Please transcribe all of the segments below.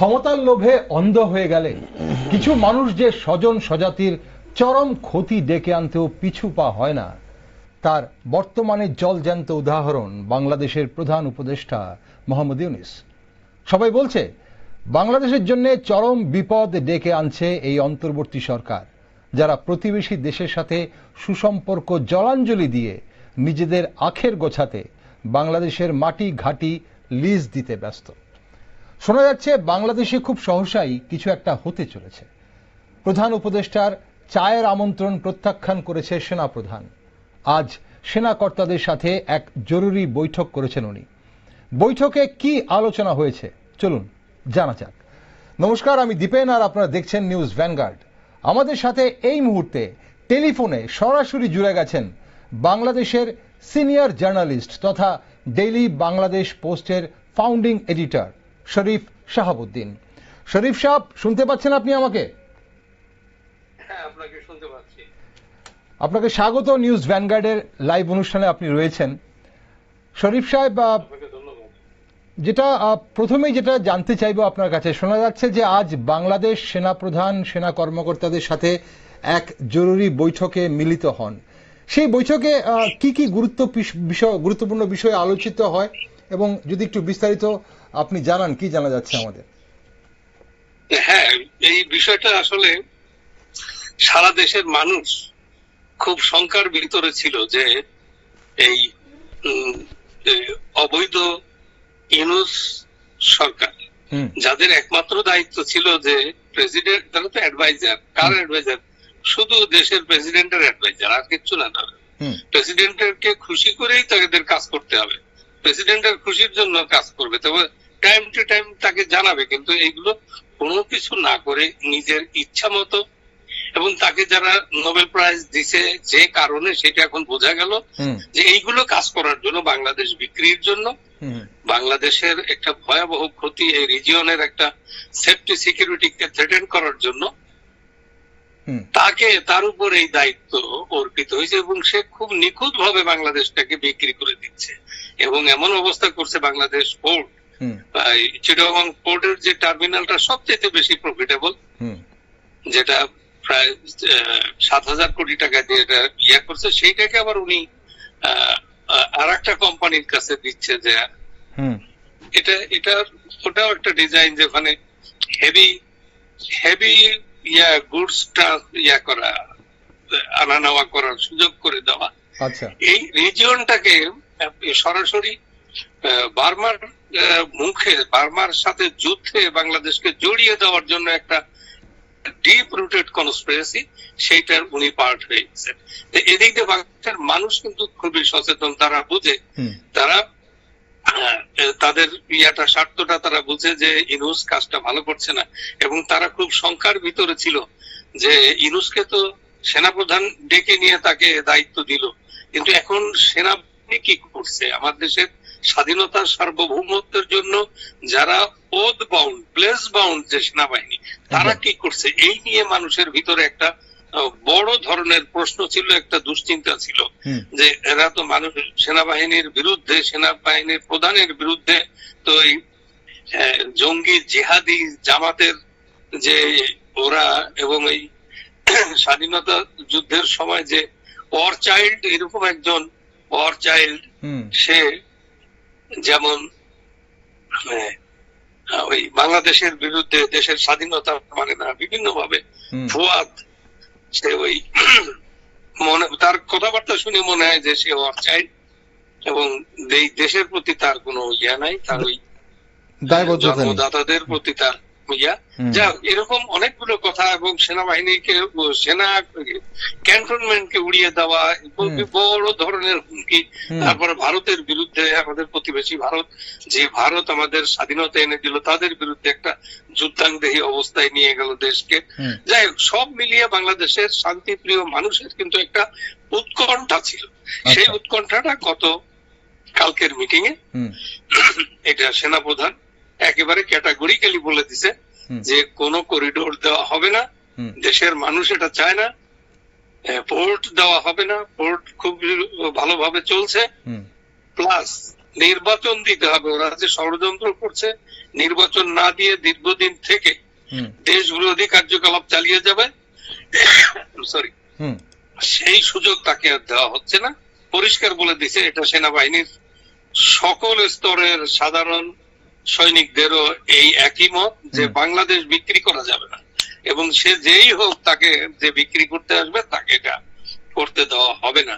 ক্ষমতার লোভে অন্ধ হয়ে গেলে কিছু মানুষ যে স্বজন স্বজাতির চরম ক্ষতি ডেকে আনতেও পিছু পা হয় না, তার বর্তমানে জলজ্যান্ত উদাহরণ বাংলাদেশের প্রধান উপদেষ্টা মোহাম্মদ ইউনূস। সবাই বলছে বাংলাদেশের জন্য চরম বিপদ ডেকে আনছে এই অন্তর্বর্তী সরকার, যারা প্রতিবেশী দেশের সাথে সুসম্পর্ক জলাঞ্জলি দিয়ে নিজেদের আখের গোছাতে বাংলাদেশের মাটি ঘাটি লিজ দিতে ব্যস্ত। শোনা যাচ্ছে বাংলাদেশে খুব সহসাই কিছু একটা হতে চলেছে। প্রধান উপদেষ্টার চায়ের আমন্ত্রণ প্রত্যাখ্যান করেছে সেনাপ্রধান। আজ সেনা কর্তাদের সাথে এক জরুরি বৈঠক করেছেন উনি। বৈঠকে কি আলোচনা হয়েছে চলুন জানা যাক। নমস্কার, আমি দীপেন আর আপনারা দেখছেন নিউজ ভ্যানগার্ড। আমাদের সাথে এই মুহূর্তে টেলিফোনে সরাসরি জুড়ে গেছেন বাংলাদেশের সিনিয়র জার্নালিস্ট তথা ডেইলি বাংলাদেশ পোস্টের ফাউন্ডিং এডিটর শরীফ শাহাবুদ্দিন। শরীফ সাহেব, শুনতে পাচ্ছেন আপনি আমাকে? হ্যাঁ, আপনাকে শুনতে পাচ্ছি। আপনাকে স্বাগত নিউজ ভ্যানগার্ডের লাইভ অনুষ্ঠানে আপনি রয়েছেন। শরীফ সাহেব, যেটা প্রথমেই যেটা জানতে চাইবো আপনার কাছে, শোনা যাচ্ছে যে আজ বাংলাদেশ সেনাপ্রধান সেনা কর্মকর্তাদের সাথে এক জরুরি বৈঠকে মিলিত হন। সেই বৈঠকে কি কি গুরুত্বপূর্ণ বিষয় আলোচিত হয় এবং যদি একটু বিস্তারিত আপনি জানান, কি জানা যাচ্ছে আমাদের? হ্যাঁ, এই বিষয়টা আসলে সারা দেশের মানুষ খুব শঙ্কার ভিতরে ছিল যে এই অবৈধ ইউনূস সরকার, যাদের একমাত্র দায়িত্ব ছিল যে প্রেসিডেন্ট, তারা তো অ্যাডভাইজার, কার অ্যাডভাইজার? শুধু দেশের প্রেসিডেন্টের অ্যাডভাইজার, আর কিচ্ছু না। তারা প্রেসিডেন্টকে খুশি করেই তাদের কাজ করতে হবে, প্রেসিডেন্টের খুশির জন্য কাজ করবে, তবে টাইম টু টাইম তাকে জানাবে, কিন্তু এইগুলো কোনো কিছু না করে নিজের ইচ্ছা মতো। এবং তাকে যারা নোবেল প্রাইজ দিছে যে কারণে, সেটা এখন বোঝা গেল যে এইগুলো কাজ করার জন্য, বাংলাদেশ বিক্রির জন্য, বাংলাদেশের একটা ভয়াবহ ক্ষতি, এই রিজিয়নের একটা সেফটি সিকিউরিটিকে থ্রেটেন করার জন্য তাকে, তার উপর এই দায়িত্ব অর্পিত হয়েছে এবং সে খুব নিখুঁত ভাবে বাংলাদেশটাকে বিক্রি করে দিচ্ছে। এবং এমন অবস্থা করছে, বাংলাদেশ পোর্ট, চিটাগং পোর্টের যে টার্মিনালটা সবচেয়ে বেশি প্রফিটেবল, যেটা প্রায় 7,000 কোটি টাকা দিয়ে ইয়ে করছে, সেইটাকে আবার উনি আর একটা কোম্পানির কাছে দিচ্ছে। যে ওটাও একটা ডিজাইন, যেখানে হেভি গুডস করা, আনা নেওয়া করার সুযোগ করে দেওয়া। এই রিজিয়নটাকে সরাসরি বার্মার মুখে, বার্মার সাথে যুদ্ধে বাংলাদেশকে জড়িয়ে দেওয়ার জন্য একটা ডিপ রুটেড কনস্পিরেসি, সেইটার উনি পার্ট হয়ে গেছেন। এদিক দিয়ে বাংলাদেশের মানুষ কিন্তু খুবই সচেতন, তারা বুঝে, তারা তাদের স্বার্থটা তারা বুঝে যে ইউনূস কাজটা ভালো করছে না। এবং তারা খুব শঙ্কার ভিতরে ছিল যে ইউনূসকে তো সেনাপ্রধান ডেকে নিয়ে তাকে দায়িত্ব দিল, কিন্তু এখন সেনাবাহিনী কি করছে? আমার দেশের স্বাধীনতার সার্বভৌমত্বের জন্য যারা ওথ বাউন্ড, প্লেস বাউন্ড যে সেনাবাহিনী, তারা কি করছে? এই নিয়ে মানুষের ভিতরে একটা বড় ধরনের প্রশ্ন ছিল, একটা দুশ্চিন্তা ছিল যে এরা তো মানুষ সেনাবাহিনীর বিরুদ্ধে, সেনাবাহিনীর প্রধানের বিরুদ্ধে, তো এই জঙ্গি জিহাদি জামাতের যে ওরা, এবং এই স্বাধীনতা যুদ্ধের সময় যে ওয়ার চাইল্ড, এরকম একজন ওয়ার চাইল্ড, সে যেমন ওই বাংলাদেশের বিরুদ্ধে, দেশের স্বাধীনতা মানে না, বিভিন্ন ভাবে ফুয়াদ, সে ওই তার কথাবার্তা শুনে মনে হয় যে সে ওয়ার চাইল্ড এবং এই দেশের প্রতি তার কোনো ইয়া নাই, তার ওই জন্মদাতাদের প্রতি তার যা এরকম অনেকগুলো কথা। এবং সেনাবাহিনীকে, সেনা ক্যান্টনমেন্টকে উড়িয়ে দেওয়া, বড় ধরনের হুমকি। তারপরে ভারতের বিরুদ্ধে, আমাদের প্রতিবেশী ভারত, যে ভারত আমাদের স্বাধীনতা এনে দিল, তাদের বিরুদ্ধে একটা যুদ্ধাঙ্গদেহী অবস্থায় নিয়ে গেল দেশকে। যাই হোক, সব মিলিয়ে বাংলাদেশের শান্তিপ্রিয় মানুষের কিন্তু একটা উৎকণ্ঠা ছিল। সেই উৎকণ্ঠাটা কত কালকের মিটিং এ এটা সেনাপ্রধান একেবারে ক্যাটাগরিক্যালি বলে দিছে যে কোন করিডোর দেওয়া হবে না, দেশের মানুষ এটা চায় না, পোর্ট দেওয়া হবে না, পোর্ট খুব ভালোভাবে চলছে, প্লাস নির্বাচন দিতে হবে। ওরা যে ষড়যন্ত্র করছে, নির্বাচন না দিয়ে দীর্ঘদিন থেকে দেশ বিরোধী কার্যকলাপ চালিয়ে যাবে, সরি, সেই সুযোগ তাকে আর দেওয়া হচ্ছে না। পরিষ্কার বলে দিছে, এটা সেনাবাহিনীর সকল স্তরের সাধারণ সৈনিকদেরও এই একই মত যে বাংলাদেশ বিক্রি করা যাবে না, এবং সে যেই হোক তাকে যে বিক্রি করতে আসবে তাকে এটা করতে দেওয়া হবে না,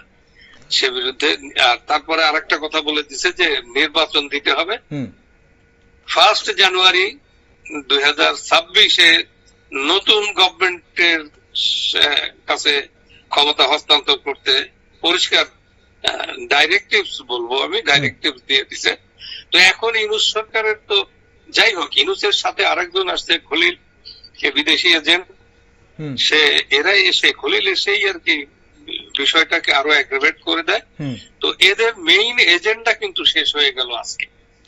সে বিরুদ্ধে। আর তারপরে আরেকটা কথা বলে দিছে যে নির্বাচন দিতে হবে 1 জানুয়ারি 2026-এ নতুন গভর্নমেন্টের কাছে ক্ষমতা হস্তান্তর করতে পরিষ্কার ডাইরেক্টিভস, বলবো আমি, ডাইরেক্টিভস দিয়ে দিছে। তো এখন ইউনূস সরকারের তো যাই হোক, ইউনূসের সাথে আরেকজন আসছে খলিল, সে বিদেশি এজেন্ট, সে এরাই এসে, খলিল এসেই আর কি বিষয়টাকে আরো অ্যাগ্রাভেট করে দেয়। তো এদের মেইন এজেন্ডা কিন্তু শেষ হয়ে গেল আজকে।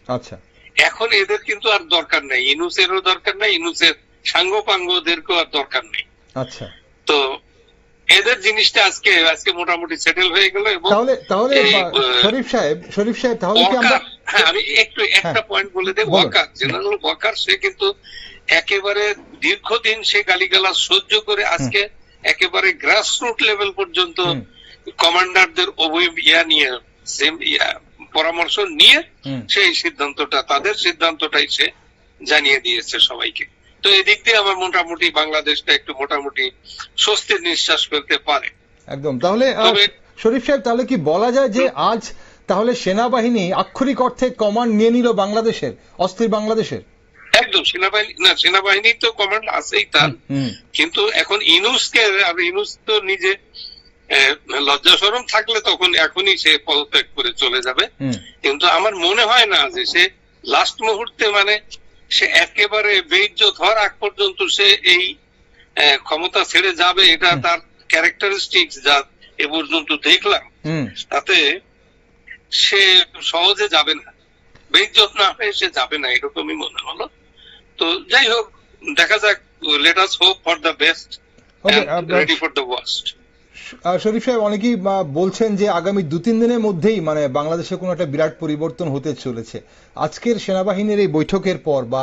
আচ্ছা, এখন এদের কিন্তু আর দরকার নেই, ইউনূসেরও দরকার নেই, ইউনূসের সাঙ্গপাঙ্গদেরকেও আর দরকার নেই। আচ্ছা, তো এদের জিনিসটা আজকে মোটামুটি সেটেল হয়ে গেল। এবং তাহলে শরীফ সাহেব তাহলে কি আমরা, হ্যাঁ, আমি একটা পয়েন্ট বলে দেব। ওয়াকার, জেনারেল ওয়াকার, সে কিন্তু একেবারে দীর্ঘদিন সে গালিগালাজ সহ্য করে আজকে একেবারে গ্রাসরুট লেভেল পর্যন্ত কমান্ডারদের নিয়ে পরামর্শ নিয়ে সেই সিদ্ধান্তটা, তাদের সিদ্ধান্তটাই সে জানিয়ে দিয়েছে সবাইকে। তো এদিক দিয়ে আমার মোটামুটি বাংলাদেশটা একটু মোটামুটি স্বস্তির নিঃশ্বাস ফেলতে পারে। একদম। তাহলে শরীফ সাহেব, তাহলে কি বলা যায় যে আজ তাহলে সেনাবাহিনী আক্ষরিক অর্থে কমান্ড নিয়ে নিল বাংলাদেশের, অস্থির বাংলাদেশের? একদম, সেনাবাহিনী তো কমান্ড আছেই তার, কিন্তু এখন ইউনূস তো নিজে লজ্জা শরম থাকলে তখন এখনই সে পদত্যাগ করে চলে যাবে। কিন্তু আমার মনে হয় না যে সে লাস্ট মুহূর্তে, মানে সে একেবারে বেইজ্জত হওয়ার আগ পর্যন্ত সে এই ক্ষমতা ছেড়ে যাবে। এটা তার ক্যারেক্টারিস্টিক্স যা এ পর্যন্ত দেখলাম, তাতে সে সহজে যাবে না, বেইজ্জত না হয়ে সে যাবে না, এরকমই মনে হলো। তো যাই হোক, দেখা যাক, let us hope for the best and ready for the worst. Sharif সাহেব, অনেকেই বলছেন যে আগামী 2-3 দিনের মধ্যেই মানে বাংলাদেশে কোনো একটা বিরাট পরিবর্তন হতে চলেছে। আজকের সেনাবাহিনীর এই বৈঠকের পর বা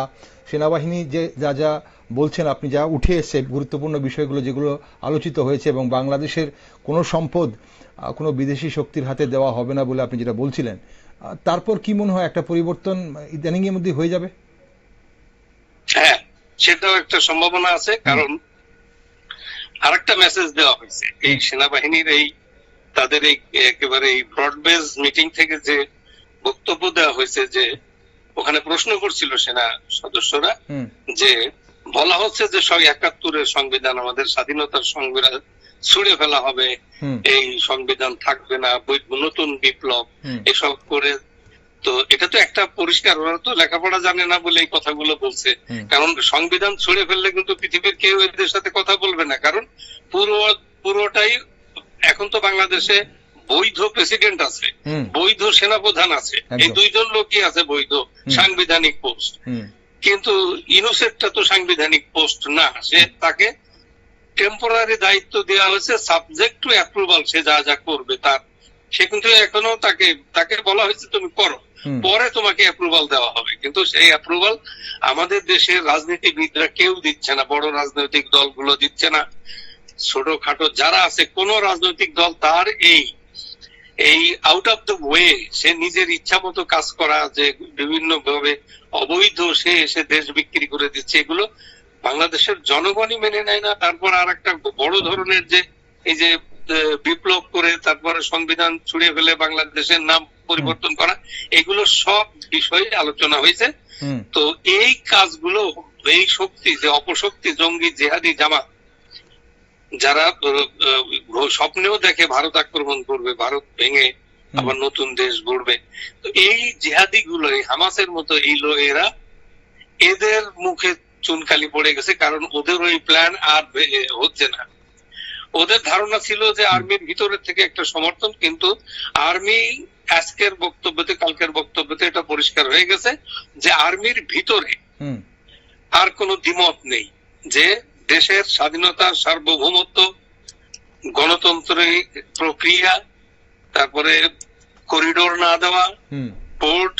সেনাবাহিনী যে যা বলছেন, আপনি যা উঠে এসছে গুরুত্বপূর্ণ বিষয়গুলো যেগুলো আলোচিত হয়েছে, এবং বাংলাদেশের কোনো সম্পদ কোনো বিদেশি শক্তির হাতে দেওয়া হবে না বলে আপনি যেটা বলছিলেন, তারপর কি মনে হয় একটা পরিবর্তন ইদানিং এর মধ্যে হয়ে যাবে? হ্যাঁ, সেটাও একটা সম্ভাবনা আছে। কারণ আরেকটা মেসেজ দেওয়া হয়েছে এই সেনাবাহিনীর তাদের একেবারে ব্রডবেজ মিটিং থেকে, যে বক্তব্য দেওয়া হয়েছে, যে ওখানে প্রশ্ন করছিল সেনা সদস্যরা, যে বলা হচ্ছে যে 71-এর সংবিধান, আমাদের স্বাধীনতার সংবিধান ছুড়ে ফেলা হবে, এই সংবিধান থাকবে না, নতুন বিপ্লব, এসব করে। তো এটা তো একটা পরিষ্কার, ওরা তো লেখাপড়া জানে না বলে এই কথাগুলো বলছে। কারণ সংবিধান ছুড়ে ফেললে কিন্তু পৃথিবীর কেউ এদের সাথে কথা বলবে না, কারণ পুরোটাই এখন তো বাংলাদেশে বৈধ প্রেসিডেন্ট আছে, বৈধ সেনাপ্রধান আছে, এই দুইজন লোকই আছে বৈধ সাংবিধানিক পোস্ট। কিন্তু ইউনূসেরটা তো সাংবিধানিক পোস্ট না, সে তাকে টেম্পোরারি দায়িত্ব দেওয়া হয়েছে সাবজেক্ট টু অ্যাপ্রুভাল, সে যা যা করবে তার। সে কিন্তু এখনো তাকে বলা হয়েছে তুমি করো, পরে তোমাকে অ্যাপ্রুভাল দেওয়া হবে। কিন্তু সেই অ্যাপ্রুভাল আমাদের দেশের রাজনীতিবিদরা কেউ দিচ্ছে না, বড় রাজনৈতিক দলগুলো দিচ্ছে না, ছোটখাটো যারা আছে, কোন রাজনৈতিক দল তার এই আউট অফ দ্য ওয়ে, সে নিজের ইচ্ছা মতো কাজ করা, যে বিভিন্ন ভাবে অবৈধ সে এসে দেশ বিক্রি করে দিচ্ছে, এগুলো বাংলাদেশের জনগণই মেনে নেয় না। তারপর আর একটা বড় ধরনের যে এই যে বিপ্লব করে তারপরে সংবিধান ছুড়ে ফেলে বাংলাদেশের নাম পরিবর্তন করা, এগুলো সব বিষয়ে আলোচনা হয়েছে। তো এই কাজগুলো, এই শক্তি, যে অপশক্তি, জঙ্গি, জেহাদি জামাত, যারা স্বপ্নেও দেখে ভারত আক্রমণ করবে, ভারত ভেঙে আবার নতুন দেশ গড়বে, তো এই জেহাদি গুলো, এই হামাসের মতো এই এরা, এদের মুখে চুনকালি পড়ে গেছে। কারণ ওদের ওই প্ল্যান আর হচ্ছে না। ওদের ধারণা ছিল যে আর্মির ভিতরে থেকে একটা সমর্থন, কিন্তু আর্মি আজকের বক্তব্যতে, কালকের বক্তব্যতে এটা পরিষ্কার হয়ে গেছে যে আর্মির ভিতরে আর কোনো দ্বিমত নেই যে দেশের স্বাধীনতা, সার্বভৌমত্ব, গণতন্ত্রের প্রক্রিয়া, তারপরে করিডোর না দেওয়া, পোর্ট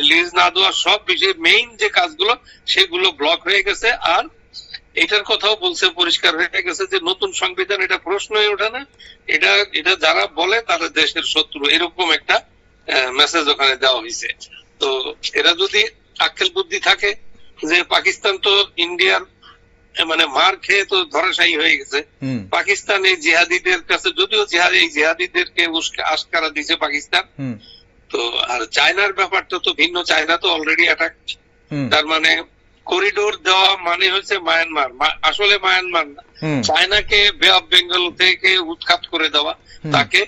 লিজ না দেওয়া সব বিষয়ে মেইন যে কাজগুলো সেগুলো ব্লক হয়ে গেছে। আর এটার কথাও বলছে, পরিষ্কার হয়ে গেছে যে নতুন সংবিধান এটা প্রশ্নই ওঠে না, এটা যারা বলে তারা দেশের শত্রু, এরকম একটা মেসেজ ওখানে দেওয়া হয়েছে। তো এরা যদি আক্কেল বুদ্ধি থাকে যে পাকিস্তান তো ইন্ডিয়ার মানে মার খেয়ে তো ধরাশায়ী হয়ে গেছে, পাকিস্তান এই জিহাদিদের কাছে, যদিও এই জিহাদিদেরকে আশকারা দিছে পাকিস্তান, তো আর চায়নার ব্যাপারটা তো ভিন্ন, চায়না তো অলরেডি অ্যাটাক, তার মানে করিডোর দেওয়া মানে হচ্ছে মায়ানমার, আসলে মায়ানমার না, চায়নাকে বে অফ বেঙ্গল থেকে উৎখাত করে দেওয়া, তাকে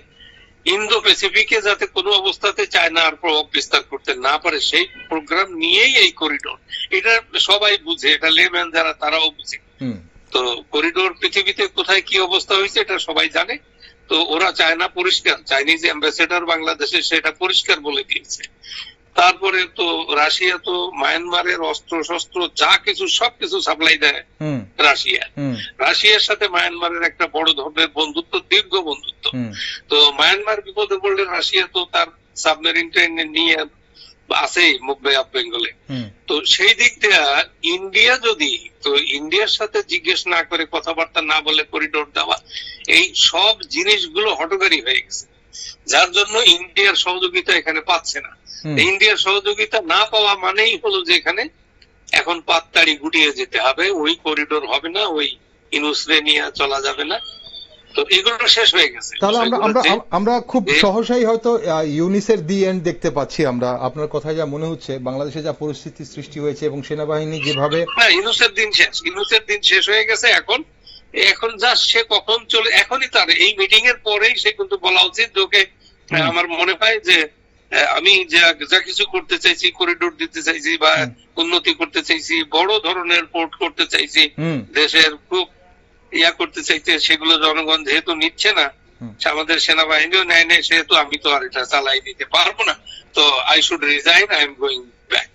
ইন্দো প্যাসিফিকে যাতে কোনো অবস্থাতে চায়না আর প্রভাব বিস্তার করতে না পারে সেই প্রোগ্রাম নিয়েই এই করিডোর। এটা সবাই বুঝে, এটা লেম্যান যারা তারাও বুঝে। তো করিডোর পৃথিবীতে কোথায় কি অবস্থা হয়েছে এটা সবাই জানে। তো ওরা চায়না পরিষ্কার, চাইনিজ অ্যাম্বাসেডর বাংলাদেশে সেটা পরিষ্কার বলে দিয়েছে। তারপরে তো রাশিয়া তো মায়ানমারের অস্ত্র শস্ত্র যা কিছু সবকিছু সাপ্লাই দেয় রাশিয়া। রাশিয়ার সাথে মায়ানমারের একটা বড় ধরনের বন্ধুত্ব, দীর্ঘ বন্ধুত্ব। তো মায়ানমার বিপদে পড়লে রাশিয়া তো তার সাবমেরিন ট্রেন নিয়ে আছেই বে অফ বেঙ্গলে। তো সেই দিক দিয়ে ইন্ডিয়া যদি, তো ইন্ডিয়ার সাথে জিজ্ঞেস না করে কথাবার্তা না বলে করিডোর দেওয়া, এই সব জিনিসগুলো হঠকারী হয়ে গেছে, যার জন্য ইন্ডিয়ার সহযোগিতা এখানে পাচ্ছে না। ইন্ডিয়ার সহযোগিতা না পাওয়া মানেই হলো যে এখানে এখন পাততাড়ি গুটিয়ে যেতে হবে, ওই করিডোর হবে না, ওই ইনুসরে নিয়ে চলা যাবে না। তো এগুলো শেষ হয়ে গেছে। তাহলে আমরা খুব সহসাই হয়তো ইউনিসের দি এন্ড দেখতে পাচ্ছি। আমরা আপনার কথায় যা মনে হচ্ছে, বাংলাদেশে যা পরিস্থিতি সৃষ্টি হয়েছে এবং সেনাবাহিনী যেভাবে, ইউনিসের দিন শেষ হয়ে গেছে। এখন যা সে কখন চলে, এখনই তার এই মিটিং এর পরেই সে কিন্তু বলা উচিত, ওকে আমার মনে হয় যে আমি যা কিছু করতে চাইছি, করিডোর দিতে চাইছি বা উন্নতি করতে চাইছি, বড় ধরনের পোর্ট করতে চাইছি, দেশের খুব করতে চাইছে, সেগুলো জনগণ যেহেতু নিচ্ছে না, আমাদের সেনাবাহিনীও নেয় নেই, সেহেতু আমি তো আর এটা চালাই দিতে পারবো না, তো I should resign, I am going back.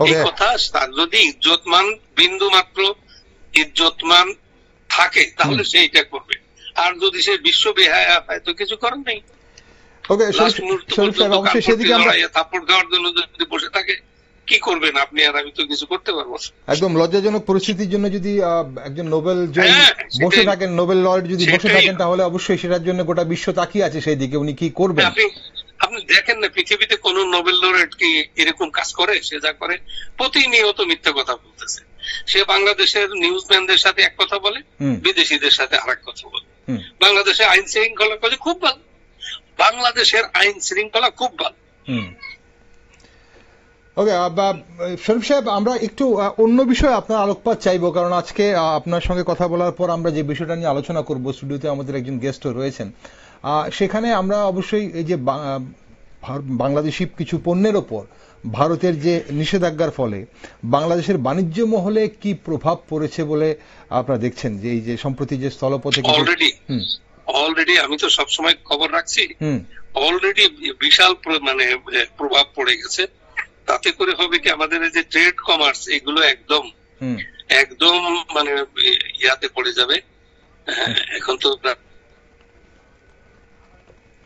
এই কথা তার যদি ইজ্জতমান, বিন্দু মাত্র ইজ্জতমান থাকে তাহলে সে এটা করবে, আর যদি সে বিশ্ব বেহায়া হয় তো কিছু করার নেই। থাপ্পড় খাওয়ার জন্য যদি বসে থাকে কি করবেন আপনি আর আমি তো কিছু করতে পারবো। একদম লজ্জাজনক পরিস্থিতির জন্য যদি একজন নোবেল জয়ী বসে থাকেন, নোবেল লর্ড যদি বসে থাকেন, তাহলে অবশ্যই সেটার জন্য গোটা বিশ্ব তাকিয়ে আছে সেই দিকে, উনি কি করবেন। আপনি দেখেন না পৃথিবীতে কোন নোবেল লরেট কি এরকম কাজ করে? সে যা করে প্রতিনিয়ত মিথ্যা কথা বলতেছে। সে বাংলাদেশের নিউজম্যানদের সাথে এক কথা বলে, বিদেশিদের সাথে আরেক কথা বলে। বাংলাদেশের আইন শৃঙ্খলা খুব ভালো, বাংলাদেশের আইন শৃঙ্খলা খুব ভালো। ওকে শরীফ সাহেব, আমরা একটু অন্য বিষয়ে আপনার আলোকপাত চাইবো, কারণ আজকে আপনার সঙ্গে কথা বলার পর আমরা যে বিষয়টা নিয়ে আলোচনা করব, স্টুডিওতে আমাদের একজন গেস্টও রয়েছেন, সেখানে আমরা অবশ্যই এই যে বাংলাদেশি কিছু পণ্যের ওপর ভারতের যে নিষেধাজ্ঞার ফলে বাংলাদেশের বাণিজ্য মহলে কি প্রভাব পড়েছে বলে আপনারা দেখছেন, যে এই যে সম্প্রতি যে স্থলপথে অলরেডি আমি তো সবসময় খবর রাখছি, অলরেডি বিশাল মানে প্রভাব পড়ে গেছে। তাতে করে হবে কি, আমাদের এই যে ট্রেড কমার্স এগুলো একদম মানে ইয়াতে পড়ে যাবে। এখন তো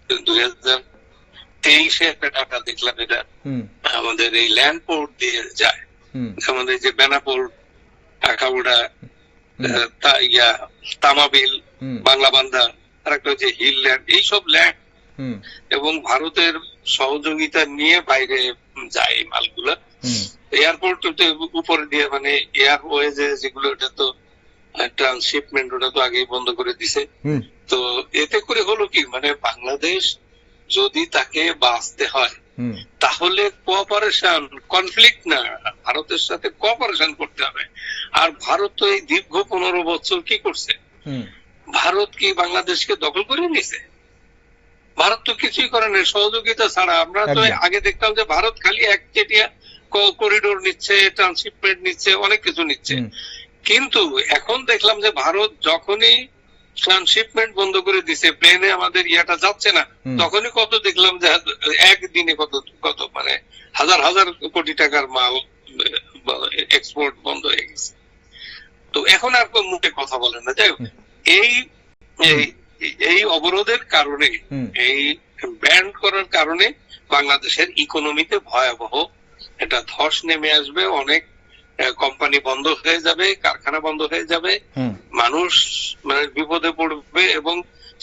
2023-এ একটা ডাটা দেখলাম, এটা আমাদের এই ল্যান্ড পোর্ট দিয়ে যায়, আমাদের যে বেনাপোল, আখাউড়া, তামাবিল, বাংলাবান্ধা, আর একটা যে হিল ল্যান্ড, এইসব ল্যান্ড এবং ভারতের সহযোগিতা নিয়ে বাইরে যায় এই মালগুলা। এয়ারপোর্ট উপরে দিয়ে মানে এয়ারওয়ে যেগুলো, ওটা তো ট্রান্সশিপমেন্ট, ওটা তো আগেই বন্ধ করে দিছে। তো এতে করে হলো কি, মানে বাংলাদেশ যদি তাকে বাঁচতে হয় তাহলে কোঅপারেশন, কনফ্লিক্ট না, ভারতের সাথে কোঅপারেশন করতে হবে। আর ভারত তো এই দীর্ঘ 15 বছর কি করছে? ভারত কি বাংলাদেশকে দখল করে নিছে? ভারত তো কিছুই করে না সহযোগিতা ছাড়া। আমরা তো আগে দেখতাম যে ভারত খালি একচেটিয়া করিডোর নিচ্ছে, ট্রান্সশিপমেন্ট নিচ্ছে, অনেক কিছু নিচ্ছে, কিন্তু এখন দেখলাম যে ভারত যখনই ট্রান্সশিপমেন্ট বন্ধ করে দিছে, প্লেনে আমাদের ইয়াটা যাচ্ছে না, তখনই কত দেখলাম যে একদিনে কত মানে হাজার হাজার কোটি টাকার মাল এক্সপোর্ট বন্ধ হয়ে গেছে। তো এখন আর কোন মুখে কথা বলে না। যাই হোক, এই অবরোধের কারণে, এই ব্যান্ড করার কারণে বাংলাদেশের ইকোনমিতে ভয়াবহ একটা ধস নেমে আসবে, অনেক কোম্পানি বন্ধ হয়ে যাবে, কারখানা বন্ধ হয়ে যাবে, মানুষ মানে বিপদে পড়বে এবং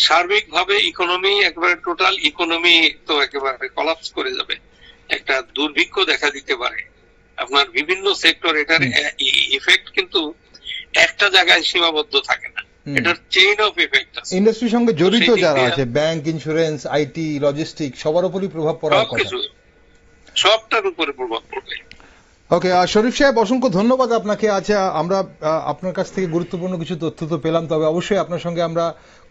সার্বিকভাবে ইকোনমি একেবারে টোটাল ইকোনমি তো একেবারে কলাপস করে যাবে, একটা দুর্ভিক্ষ দেখা দিতে পারে আপনার বিভিন্ন সেক্টর। এটার ইফেক্ট কিন্তু একটা জায়গায় সীমাবদ্ধ থাকে না, এটার চেইন অফ ইফেক্ট আছে। ইন্ডাস্ট্রির সঙ্গে জড়িত যারা আছে, ব্যাংক, ইন্স্যুরেন্স, আইটি, লজিস্টিক, সবার উপরই প্রভাব পড়ার কথা, সবটার উপরে প্রভাব পড়বে। ওকে, শরীফ সাহেব অসংখ্য ধন্যবাদ আপনাকে। আচ্ছা, আমরা আপনার কাছ থেকে গুরুত্বপূর্ণ কিছু তথ্য তো পেলাম, তবে অবশ্যই আপনার সঙ্গে আমরা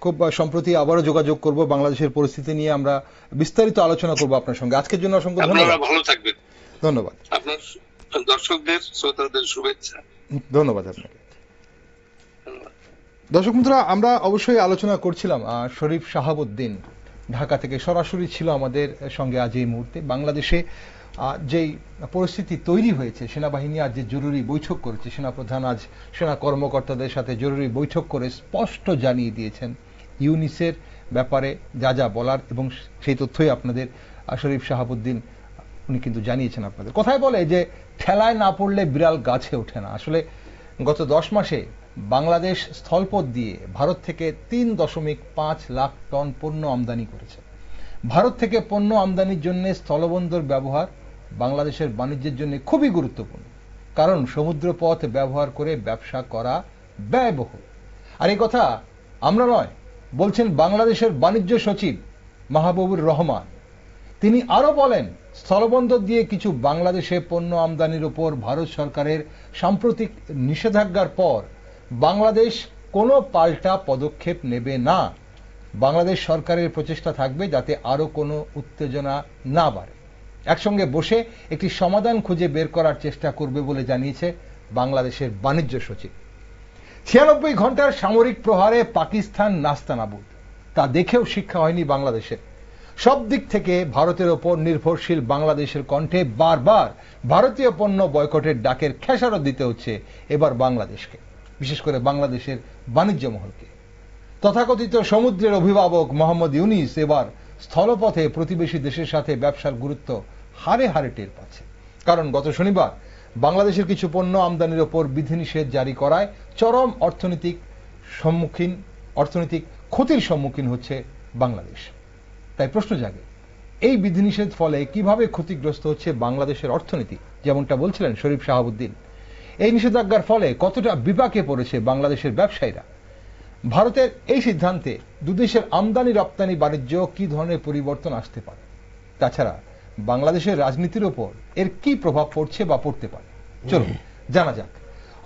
খুব সম্প্রতি আবারও যোগাযোগ করব, বাংলাদেশের পরিস্থিতি নিয়ে আমরা বিস্তারিত আলোচনা করব আপনার সঙ্গে। আজকের জন্য অসংখ্য ধন্যবাদ। ভালো থাকবেন। ধন্যবাদ। আপনার দর্শকদের, শ্রোতাদের শুভেচ্ছা। ধন্যবাদ আপনাকে। দর্শক বন্ধুরা, আমরা অবশ্যই আলোচনা করছিলাম শরীফ শাহাবুদ্দিন ঢাকা থেকে সরাসরি ছিল আমাদের সঙ্গে আজ এই মুহূর্তে। বাংলাদেশে যেই পরিস্থিতি তৈরি হয়েছে, সেনাবাহিনী আজ যে জরুরি বৈঠক করেছে, সেনাপ্রধান আজ সেনা কর্মকর্তাদের সাথে জরুরি বৈঠক করে স্পষ্ট জানিয়ে দিয়েছেন ইউনিসের ব্যাপারে যা যা বলার, এবং সেই তথ্যই আপনাদের শরীফ শাহাবুদ্দিন উনি কিন্তু জানিয়েছেন আপনাদের। কথায় বলে যে ঠেলায় না পড়লে বিড়াল গাছে ওঠে না। আসলে গত 10 মাসে বাংলাদেশ স্থলপথ দিয়ে ভারত থেকে 3.5 লাখ টন পণ্য আমদানি করেছে। ভারত থেকে পণ্য আমদানির জন্য স্থলবন্দর ব্যবহার বাংলাদেশের বাণিজ্যের জন্য খুবই গুরুত্বপূর্ণ, কারণ সমুদ্রপথ ব্যবহার করে ব্যবসা করা ব্যয়বহুল। আর এই কথা আমরা নয়, বলছেন বাংলাদেশের বাণিজ্য সচিব মাহবুবুর রহমান। তিনি আরো বলেন, স্থলবন্দর দিয়ে কিছু বাংলাদেশে পণ্য আমদানির উপর ভারত সরকারের সাম্প্রতিক নিষেধাজ্ঞার পর বাংলাদেশ কোনো পাল্টা পদক্ষেপ নেবে না। বাংলাদেশ সরকারের প্রচেষ্টা থাকবে যাতে আরো কোনো উত্তেজনা না বাড়ে। একসঙ্গে বসে একটি সমাধান খুঁজে বের করার চেষ্টা করবে বলে জানিয়েছে বাংলাদেশের বাণিজ্য সচিব। 96 ঘন্টার সামরিক প্রহারে পাকিস্তান নাস্তানাবুদ, তা দেখেও শিক্ষা হয়নি বাংলাদেশের। সব দিক থেকে ভারতের ওপর নির্ভরশীল বাংলাদেশের কণ্ঠে বারবার ভারতীয় পণ্য বয়কটের ডাকের খেসারত দিতে হচ্ছে এবার বাংলাদেশকে, বিশেষ করে বাংলাদেশের বাণিজ্য মহলকে। তথাকথিত সমুদ্রের অভিভাবক মোহাম্মদ ইউনিস এবার স্থলপথে প্রতিবেশী দেশের সাথে ব্যবসার গুরুত্ব হারে হারে টের পাচ্ছে। কারণ গত শনিবার বাংলাদেশের কিছু পণ্য আমদানির ওপর বিধিনিষেধ জারি করায় চরম অর্থনৈতিক ক্ষতির সম্মুখীন হচ্ছে বাংলাদেশ। তাই প্রশ্ন জাগে, এই বিধিনিষেধ ফলে কিভাবে ক্ষতিগ্রস্ত হচ্ছে বাংলাদেশের অর্থনীতি, যেমনটা বলছিলেন শরীফ শাহাবুদ্দিন। এই নিষেধাজ্ঞার ফলে কতটা বিপাকে পড়েছে বাংলাদেশের ব্যবসায়ীরা। ভারতের এই সিদ্ধান্তে দুদেশের আমদানি রপ্তানি বাণিজ্য কি ধরনের পরিবর্তন আসতে পারে, তাছাড়া বাংলাদেশের রাজনীতির ওপর এর কি প্রভাব পড়ছে বা পড়তে পারে, চলুন জানা যাক।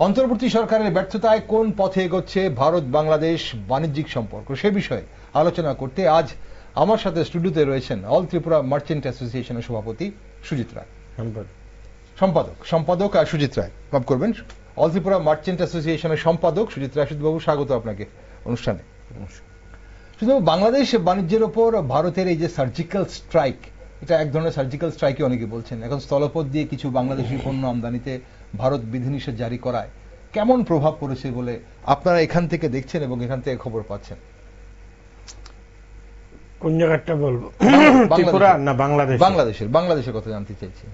অন্তর্বর্তী সরকারের ব্যর্থতায় কোন পথে এগোচ্ছে ভারত বাংলাদেশ বাণিজ্যিক সম্পর্ক, সে বিষয়ে আলোচনা করতে আজ আমার সাথে স্টুডিওতে রয়েছেন অল ত্রিপুরা মার্চেন্ট অ্যাসোসিয়েশনের সভাপতি সুজিত রায়, সম্পাদক আর সুজিত রায় মাফ করবেন, অল ত্রিপুরা মার্চেন্ট অ্যাসোসিয়েশনের সম্পাদক সুজিত রায়। সুজিতবাবু, স্বাগত আপনাকে অনুষ্ঠানে। শুধু বাংলাদেশ বাণিজ্যের ওপর ভারতের এই যে সার্জিক্যাল স্ট্রাইক, এটা এক ধরনের সার্জিক্যাল স্ট্রাইকই অনেকে বলছেন। এখন স্থলপথ দিয়ে কিছু বাংলাদেশি পণ্য আমদানিতে ভারত বিধিনিষেধ জারি করায় কেমন প্রভাব পড়েছে বলে আপনারা এখান থেকে দেখছেন এবং এখান থেকে খবর পাচ্ছেন? কোন জায়গাটা বলবো, ত্রিপুরা না বাংলাদেশের কথা জানতে চাইছি।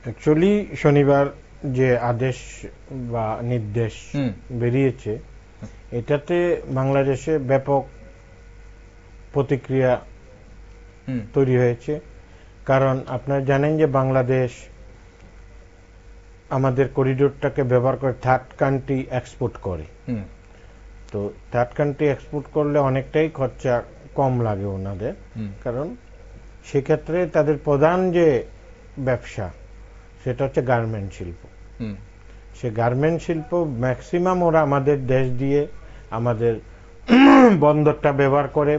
অ্যাকচুয়ালি শনিবার যে আদেশ বা নির্দেশ বেরিয়েছে, এটাতে বাংলাদেশে ব্যাপক প্রতিক্রিয়া তৈরি হয়েছে। কারণ আপনারা জানেন যে বাংলাদেশ আমাদের করিডোরটাকে ব্যবহার করে থার্ড কান্ট্রি এক্সপোর্ট করে। তো থার্ড কান্ট্রি এক্সপোর্ট করলে অনেকটাই খরচা কম লাগে ওনাদের, কারণ সেক্ষেত্রে তাদের প্রধান যে ব্যবসা সেটা হচ্ছে গার্মেন্ট শিল্প। সে গার্মেন্ট শিল্প ম্যাক্সিমাম ওরা আমাদের দেশ দিয়ে আমাদের বন্দরটা ব্যবহার করে,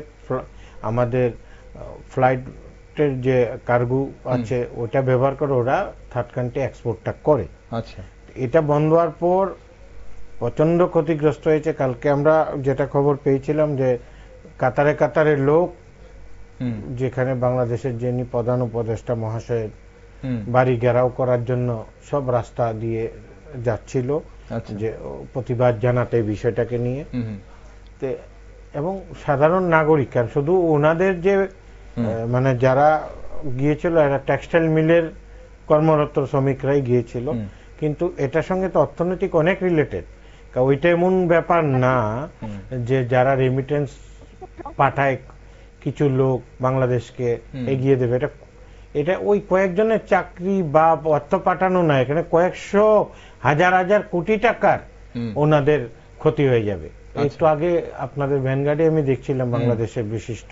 আমাদের ফ্লাইটের যে কার্গো আছে ওটা ব্যবহার করে ওরা থার্ড কান্ট্রি এক্সপোর্টটা করে। আচ্ছা, এটা বন্ধ হওয়ার পর প্রচন্ড ক্ষতিগ্রস্ত হয়েছে। কালকে আমরা যেটা খবর পেয়েছিলাম যে কাতারে লোক, যেখানে বাংলাদেশের যিনি প্রধান উপদেষ্টা মহাশয়ের বাড়ি ঘেরাও করার জন্য সব রাস্তা দিয়ে যাচ্ছিল, যে প্রতিবাদ জানাতে বিষয়টাকে নিয়ে। এবং সাধারণ নাগরিক, শুধু ওনাদের যে মানে যারা গিয়েছিল এরা টেক্সটাইল মিলের কর্মরত শ্রমিকরাই গিয়েছিল, কিন্তু এটার সঙ্গে তো অর্থনৈতিক অনেক রিলেটেড। ওইটা এমন ব্যাপার না যে যারা রেমিটেন্স পাঠায় কিছু লোক বাংলাদেশকে এগিয়ে দেবে, এটা ওই কয়েকজনের চাকরি বা অর্থ পাঠানো না, এখানে কয়েকশো হাজার হাজার কোটি টাকার ওনাদের ক্ষতি হয়ে যাবে। একটু আগে আপনাদের ভ্যানগার্ডে আমি দেখছিলাম বাংলাদেশের বিশিষ্ট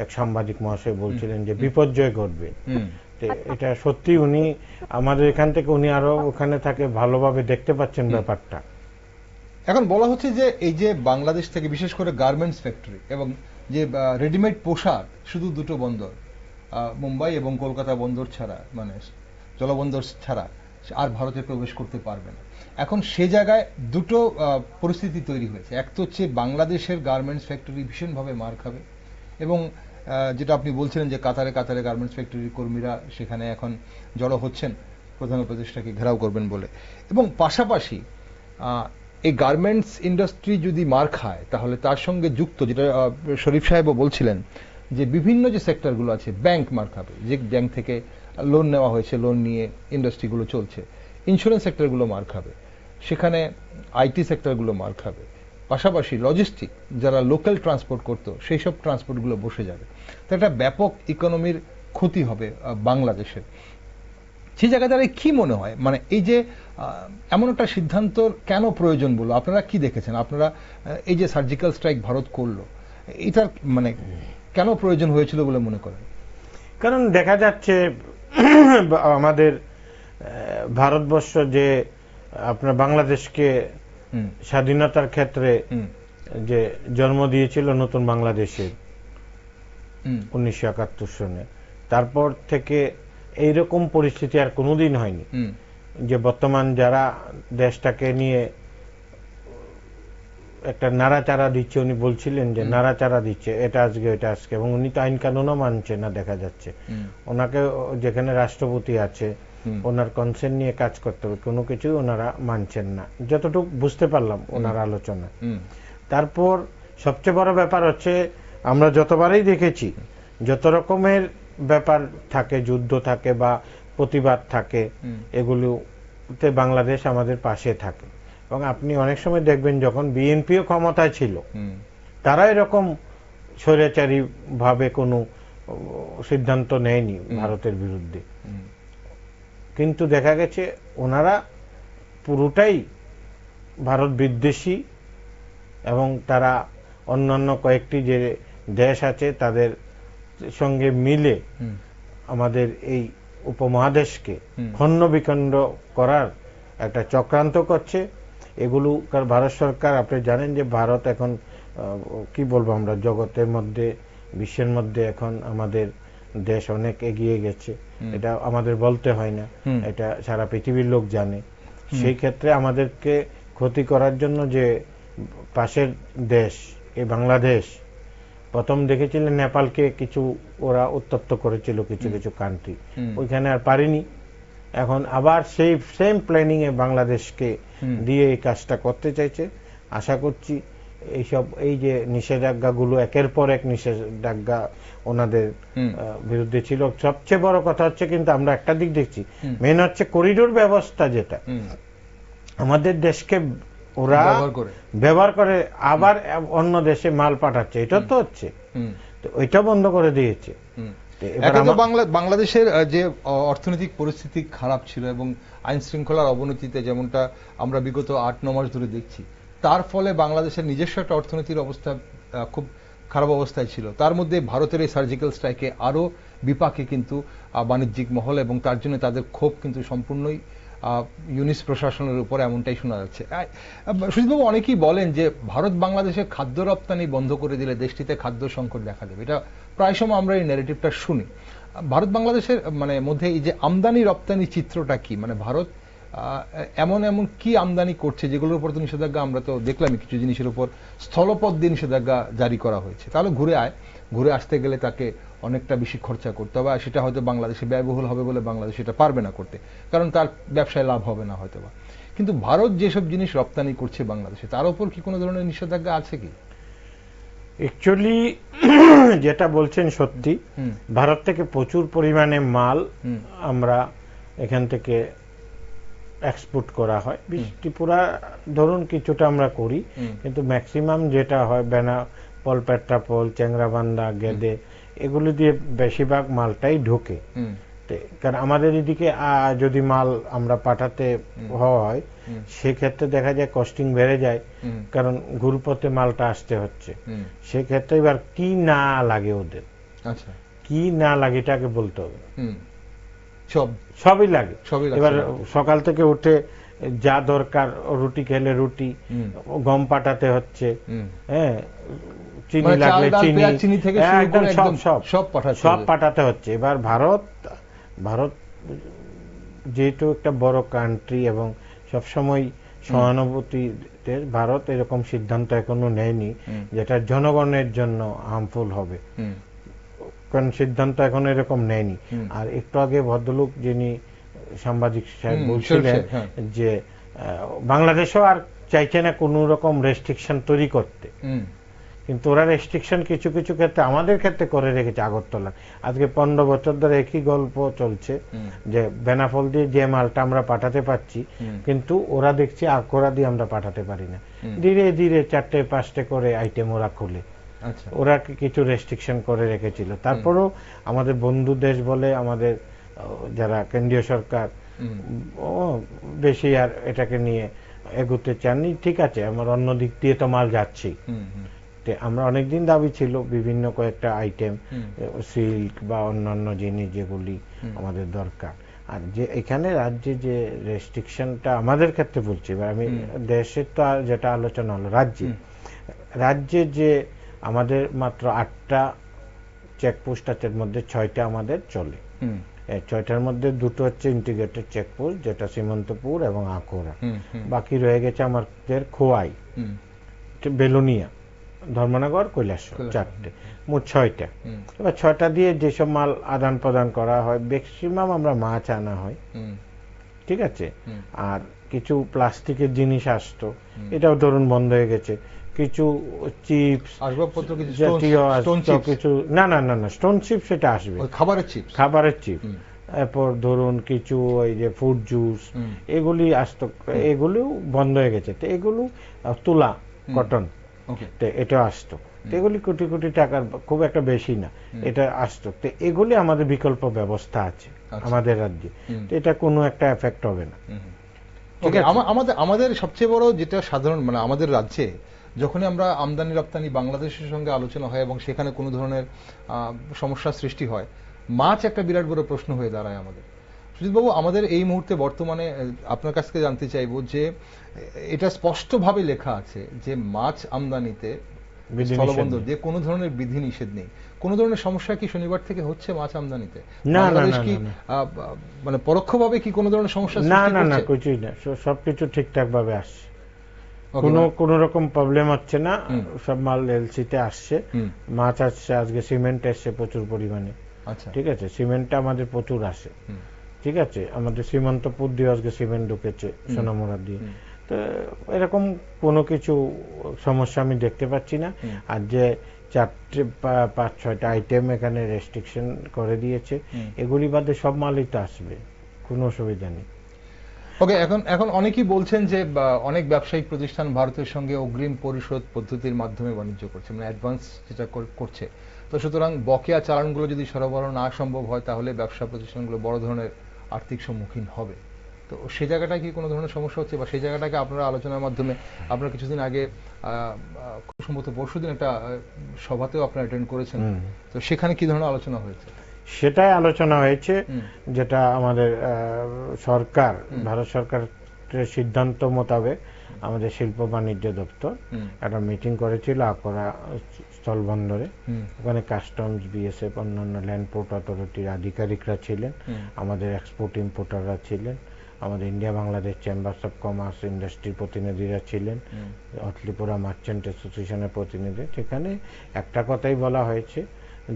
এক সাংবাদিক মহাশয় বলছিলেন যে বিপর্যয় ঘটবে। এটা সত্যি উনি আমাদের এখান থেকে উনি আরো ওখানে থাকে ভালোভাবে দেখতে পাচ্ছেন ব্যাপারটা। এখন বলা হচ্ছে যে এই যে বাংলাদেশ থেকে বিশেষ করে গার্মেন্টস ফ্যাক্টরি এবং যে রেডিমেড পোশাক শুধু দুটো বন্দর, মুম্বাই এবং কলকাতা বন্দর ছাড়া, মানে জলবন্দর ছাড়া আর ভারতে প্রবেশ করতে পারবে না। এখন সে জায়গায় দুটো পরিস্থিতি তৈরি হয়েছে। এক তো হচ্ছে বাংলাদেশের গার্মেন্টস ফ্যাক্টরি ভীষণভাবে মার খাবে, এবং যেটা আপনি বলছিলেন যে কাতারে কাতারে গার্মেন্টস ফ্যাক্টরির কর্মীরা সেখানে এখন জড়ো হচ্ছেন প্রধান উপদেষ্টাকে ঘেরাও করবেন বলে। এবং পাশাপাশি এই গার্মেন্টস ইন্ডাস্ট্রি যদি মার খায় তাহলে তার সঙ্গে যুক্ত, যেটা শরীফ সাহেবও বলছিলেন, যে বিভিন্ন যে সেক্টরগুলো আছে, ব্যাংক মার খাবে, যে ব্যাংক থেকে লোন নেওয়া হয়েছে, লোন নিয়ে ইন্ডাস্ট্রিগুলো চলছে, ইন্স্যুরেন্স সেক্টরগুলো মার খাবে, সেখানে আইটি সেক্টরগুলো মার খাবে, পাশাপাশি লজিস্টিক যারা লোকাল ট্রান্সপোর্ট করতো সেই সব ট্রান্সপোর্টগুলো বসে যাবে। তো একটা ব্যাপক ইকোনমির ক্ষতি হবে বাংলাদেশের। সেই জায়গায় দাঁড়িয়ে কি মনে হয়, মানে এই যে এমন একটা সিদ্ধান্ত কেন প্রয়োজন বলো, আপনারা কি দেখেছেন? আপনারা এই যে সার্জিক্যাল স্ট্রাইক ভারত করলো, এটার মানে কেন প্রয়োজন হয়েছিল বলে মনে করেন? কারণ দেখা যাচ্ছে আমাদের ভারতবর্ষ যে আপনার বাংলাদেশকে স্বাধীনতার ক্ষেত্রে যে জন্ম দিয়েছিল নতুন বাংলাদেশের 1971 সনে, তারপর থেকে এইরকম পরিস্থিতি আর কোনোদিন হয়নি যে বর্তমান যারা দেশটাকে নিয়ে একটা নাড়াচাড়া দিচ্ছে, উনি বলছিলেন যে নাড়াচাড়া দিচ্ছে, এটা আজকে এটা আজকে, এবং উনি তো আইন কানুনও মানছে না দেখা যাচ্ছে। ওনাকে যেখানে রাষ্ট্রপতি আছে ওনার কনসেন্ট নিয়ে কাজ করতে হবে, কোনো কিছু ওনারা মানছেন না যতটুকু বুঝতে পারলাম ওনার আলোচনা। তারপর সবচেয়ে বড় ব্যাপার হচ্ছে আমরা যতবারই দেখেছি যত রকমের ব্যাপার থাকে, যুদ্ধ থাকে বা প্রতিবাদ থাকে, এগুলোতে বাংলাদেশ আমাদের পাশে থাকে। এবং আপনি অনেক সময় দেখবেন যখন বিএনপিও ক্ষমতায় ছিল তারা এরকম স্বৈরাচারী ভাবে কোনো সিদ্ধান্ত নেয়নি ভারতের বিরুদ্ধে, কিন্তু দেখা গেছে ওনারা পুরোটাই ভারত বিদ্বেষী, এবং তারা অন্যান্য কয়েকটি যে দেশ আছে তাদের সঙ্গে মিলে আমাদের এই উপমহাদেশকে খণ্ড বিখণ্ড করার একটা চক্রান্ত করছে। এগুলো ভারত সরকার, আপনি জানেন যে ভারত এখন কি বলবো আমরা, জগতের মধ্যে বিশ্বের মধ্যে এখন আমাদের দেশ অনেক এগিয়ে গেছে, এটা আমাদের বলতে হয় না, এটা সারা পৃথিবীর লোক জানে। সেই ক্ষেত্রে আমাদেরকে ক্ষতি করার জন্য যে পাশের দেশ এই বাংলাদেশ, প্রথম দেখেছিলেন নেপালকে কিছু ওরা উত্তপ্ত করেছিল কিছু কিছু কান্ট্রি, ওইখানে আর পারেনি। এখন আবার সেই সেম প্ল্যানিং এ বাংলাদেশকে দিয়ে এই কাজটা করতে চাইছে। আশা করছি এইসব এই যে নিষেধাজ্ঞাগুলো একের পর এক নিষেধাজ্ঞা ওনাদের বিরুদ্ধে ছিল, সবচেয়ে বড় কথা হচ্ছে কিন্তু আমরা একটা দিক দেখছি, মেন হচ্ছে করিডোর ব্যবস্থা, যেটা আমাদের দেশকে ওরা ব্যবহার করে আবার অন্য দেশে মাল পাঠাচ্ছে, এটা তো হচ্ছে, তো ওইটা বন্ধ করে দিয়েছে। বাংলাদেশের যে অর্থনৈতিক পরিস্থিতি খারাপ ছিল এবং আইন শৃঙ্খলার অবনতিতে যেমনটা আমরা বিগত 8-9 মাস ধরে দেখছি, তার ফলে বাংলাদেশের নিজস্ব একটা অর্থনীতির অবস্থা খুব খারাপ অবস্থায় ছিল। তার মধ্যে ভারতের এই সার্জিক্যাল স্ট্রাইকে আরো বিপাকে কিন্তু বাণিজ্যিক মহল, এবং তার জন্য তাদের ক্ষোভ কিন্তু সম্পূর্ণই ইউনিস প্রশাসনের উপর, এমনটাই শোনা যাচ্ছে। সুজিতবাবু, অনেকেই বলেন যে ভারত বাংলাদেশের খাদ্য রপ্তানি বন্ধ করে দিলে দেশটিতে খাদ্য সংকট দেখা দেবে। এটা প্রায় সময় আমরা এই ন্যারেটিভটা শুনি। ভারত বাংলাদেশের মানে মধ্যে এই যে আমদানি রপ্তানি চিত্রটা কি, মানে ভারত এমন এমন কি আমদানি করছে যেগুলোর উপর তো নিষেধাজ্ঞা, আমরা তো দেখলাম কিছু জিনিসের উপর স্থলপথ দিয়ে নিষেধাজ্ঞা জারি করা হয়েছে। তাহলে ঘুরে আসতে গেলে তাকে অনেকটা বেশি খরচা করতে হবে, আর সেটা হয়তো বাংলাদেশে ব্যয়বহুল হবে বলে বাংলাদেশ এটা পারবে না করতে, কারণ তার ব্যবসায় লাভ হবে না হয়তো বা। কিন্তু ভারত যেসব জিনিস রপ্তানি করছে বাংলাদেশে, তার উপর কি কোনো ধরনের নিষেধাজ্ঞা আছে কি? অ্যাকচুয়ালি যেটা বলছেন সত্যি, ভারত থেকে প্রচুর পরিমাণে মাল আমরা এখান থেকে এক্সপোর্ট করা হয়। ত্রিপুরা ধরুন কিছুটা আমরা করি, কিন্তু ম্যাক্সিমাম যেটা হয় বেনাপোল, পেট্রাপোল, চ্যাংরাবান্ধা, গেদে, এগুলো দিয়ে বেশিরভাগ মালটাই ঢোকে। কারণ আমাদের এদিকে যদি মাল আমরা পাঠাতে হয়, সেক্ষেত্রে দেখা যায় কস্টিং বেড়ে যায়, কারণ ঘুরপথে মালটা আসতে হচ্ছে। সেক্ষেত্রে এবার কি না লাগে ওদের, কি না লাগে এটাকে বলতে হবে। সবই লাগে। এবার সকাল থেকে উঠে যা দরকার, রুটি খেলে রুটি, গম পাঠাতে হচ্ছে, হ্যাঁ, চিনি লাগলে চিনি, একদম সব পাঠাতে হচ্ছে। এবার ভারত যেহেতু একটা বড় কান্ট্রি এবং সবসময় সহানুভূতিতে, ভারত এরকম সিদ্ধান্ত এখনো নেয়নি যেটা জনগণের জন্য হার্মফুল হবে, কারণ সিদ্ধান্ত এখন এরকম নেয়নি। আর একটু আগে ভদ্রলোক যিনি সাংবাদিক সাহেব বলছিলেন যে বাংলাদেশও আর চাইছে না কোন রকম রেস্ট্রিকশন তৈরি করতে, কিন্তু ওরা রেস্ট্রিকশন কিছু কিছু ক্ষেত্রে আমাদের ক্ষেত্রে করে রেখেছে। আগরতলা আজকে 15 বছর ধরে একই গল্প চলছে যে বেনাপোল দিয়ে যে মালটা আমরা পাঠাতে পারছি, কিন্তু ওরা দেখছি আকরা দিয়ে আমরা পাঠাতে পারি না। ধীরে ধীরে 4টে-5টে করে আইটেম ওরা খুলে, ওরা কিছু রেস্ট্রিকশন করে রেখেছিল। তারপরেও আমাদের বন্ধু দেশ বলে আমাদের যারা কেন্দ্রীয় সরকার বেশি আর এটাকে নিয়ে এগোতে চাননি। ঠিক আছে, আমার অন্য দিক দিয়ে তো মাল যাচ্ছি, আমরা অনেকদিন দাবি ছিল বিভিন্ন কয়েকটা আইটেম, সিল্ক বা অন্যান্য জিনিস যেগুলি আমাদের দরকার। আর যে এখানে রাজ্যে যে রেস্ট্রিকশনটা আমাদের ক্ষেত্রে বলছি, এবার আমি দেশের তো যেটা আলোচনা হলো, রাজ্যে যে আমাদের মাত্র 8টা চেকপোস্ট আছে, এর মধ্যে 6টা আমাদের চলে। 6টার মধ্যে 2টো হচ্ছে ইন্টিগ্রেটেড চেকপোস্ট, যেটা সীমন্তপুর এবং আকোরা। বাকি রয়ে গেছে আমাদের খোয়াই, বেলোনিয়া, ধর্মনগর, কৈলাসহর, 4টে, মোট 6টা। এবার 6টা দিয়ে যেসব মাল আদান প্রদান করা হয়, ম্যাক্সিমাম আমরা মাছ আনা হয়, ঠিক আছে। আর কিছু প্লাস্টিকের জিনিস আসতো, এটাও ধরুন বন্ধ হয়ে গেছে। কিছু চিপস, আসবাবপত্র, কিছু না, স্টোন চিপস সেটা আসবে, খাবারের চিপস। এরপর ধরুন কিছু ওই যে ফ্রুট জুস, এগুলি আসতো, এগুলিও বন্ধ হয়ে গেছে। তো এগুলো তুলা, কটন, এটা আসতো। এগুলি কোটি কোটি টাকার, খুব একটা বেশি না, এটা আসতো। তো এগুলি আমাদের বিকল্প ব্যবস্থা আছে আমাদের রাজ্যে, এটা কোনো একটা এফেক্ট হবে না। আমাদের সবচেয়ে বড় যেটা সাধারণ, মানে আমাদের রাজ্যে যখনই আমরা আমদানি রপ্তানি বাংলাদেশের সঙ্গে আলোচনা হয় এবং সেখানে কোনো ধরনের সমস্যার সৃষ্টি হয়, মাছ একটা বিরাট বড় প্রশ্ন হয়ে দাঁড়ায় আমাদের। সুজিতবাবু, আমাদের এই মুহূর্তে বর্তমানে আপনার কাছ থেকে জানতে চাইব যে এটা স্পষ্টভাবে লেখা আছে যে মাছ আমদানিতে স্থলবন্দর দিয়ে কোনো ধরনের বিধি নিষেধ নেই। কোন ধরনের সমস্যা কি শনিবার থেকে হচ্ছে মাছ আমদানিতে? বাংলাদেশ কি মানে পরোক্ষভাবে কি কোনো ধরনের সমস্যা সৃষ্টি করছে? না, কিছুই না, সবকিছু ঠিকঠাক ভাবে আসছে, কোনো রকম প্রবলেম হচ্ছে না। সব মাল এলসিতে আসছে, মাছ আসছে, আজকে সিমেন্ট আসছে প্রচুর পরিমাণে, ঠিক আছে। সিমেন্টটা আমাদের প্রচুর আসে, ঠিক আছে। আমাদের সীমান্তপুর দিয়ে আজকে সিমেন্ট ঢুকেছে, সোনামুড়া দিয়ে। তো এরকম কোনো কিছু সমস্যা আমি দেখতে পাচ্ছি না। আর যে 4-5-6টা আইটেম এখানে রেস্ট্রিকশন করে দিয়েছে, এগুলি বাদে সব মালই তো আসবে, কোনো অসুবিধা নেই। ওকে, এখন অনেকেই বলছেন যে অনেক ব্যবসায়িক প্রতিষ্ঠান ভারতের সঙ্গে অগ্রিম পরিশোধ পদ্ধতির মাধ্যমে বাণিজ্য করছে, মানে অ্যাডভান্স যেটা করছে। তো সুতরাং বকেয়া চালানগুলো যদি সরবরাহ না সম্ভব হয়, তাহলে ব্যবসা প্রতিষ্ঠানগুলো বড় ধরনের আর্থিক সম্মুখীন হবে। তো সেই জায়গাটায় কি কোনো ধরনের সমস্যা হচ্ছে, বা সেই জায়গাটাকে আপনারা আলোচনার মাধ্যমে, আপনারা কিছুদিন আগে খুব সম্ভবত পরশুদিন একটা সভাতেও আপনারা অ্যাটেন্ড করেছেন, তো সেখানে কি ধরনের আলোচনা হয়েছে? সেটাই আলোচনা হয়েছে, যেটা আমাদের সরকার, ভারত সরকারের সিদ্ধান্ত মোতাবেক আমাদের শিল্প বাণিজ্য দপ্তর একটা মিটিং করেছিল আকরা স্থলবন্দরে। ওখানে কাস্টমস, বিএসএফ, অন্যান্য ল্যান্ড পোর্ট অথরিটির আধিকারিকরা ছিলেন, আমাদের এক্সপোর্ট ইম্পোর্টাররা ছিলেন, আমাদের India Bangladesh chambers of commerce ইন্ডাস্ট্রির প্রতিনিধিরা ছিলেন, ত্রিপুরা মার্চেন্ট অ্যাসোসিয়েশনের প্রতিনিধি। সেখানে একটা কথাই বলা হয়েছে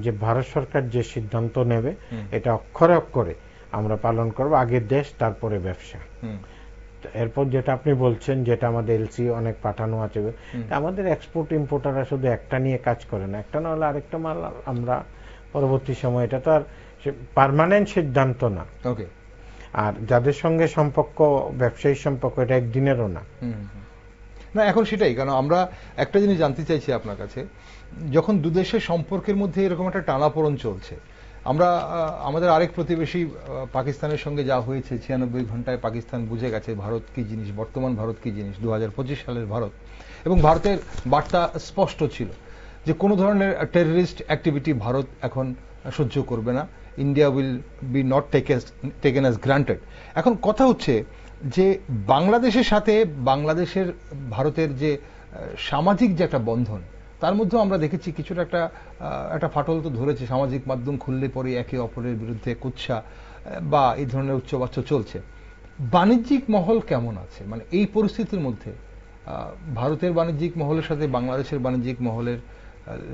যে ভারত সরকার যে সিদ্ধান্ত নেবে এটা অক্ষরে অক্ষরে আমরা পালন করব, আগে দেশ তারপরে ব্যবসা। এরপর যেটা আপনি বলছেন, যেটা আমাদের এলসি অনেক পাঠানো আছে, আমাদের এক্সপোর্ট ইম্পোর্টাররা শুধু একটা নিয়ে কাজ করে না, একটা না হলে আরেকটা মাল আমরা পরবর্তী সময়, এটা তো আর পার্মানেন্ট সিদ্ধান্ত না। ওকে। আর যাদের সঙ্গে সম্পর্ক, ব্যবসায়ী সম্পর্ক, এটা একদিনেরও না। না, এখন সেটাই, কারণ আমরা একটা জিনিস জানতে চাইছি আপনার কাছে, যখন দুদেশের সম্পর্কের মধ্যে এরকম একটা টানাপোড়েন চলছে, আমরা আমাদের আরেক প্রতিবেশী পাকিস্তানের সঙ্গে যা হয়েছে, 96 ঘন্টায় পাকিস্তান বুঝে গেছে ভারত কি জিনিস, বর্তমান ভারত কি জিনিস, 2025 সালের ভারত। এবং ভারতের বার্তা স্পষ্ট ছিল যে কোনো ধরনের টেররিস্ট অ্যাক্টিভিটি ভারত এখন সহ্য করবে না, India will be not taken as granted. এখন কথা হচ্ছে যে বাংলাদেশের সাথে বাংলাদেশের ভারতের যে সামাজিক যে একটা বন্ধন, তার মধ্যেও আমরা দেখেছি কিছুটা একটা ফাটল তো ধরেছে। সামাজিক মাধ্যম খুললে পরে একে অপরের বিরুদ্ধে কুৎসা বা এই ধরনের উচ্চবাচ্য চলছে। বাণিজ্যিক মহল কেমন আছে, মানে এই পরিস্থিতির মধ্যে ভারতের বাণিজ্যিক মহলের সাথে বাংলাদেশের বাণিজ্যিক মহলের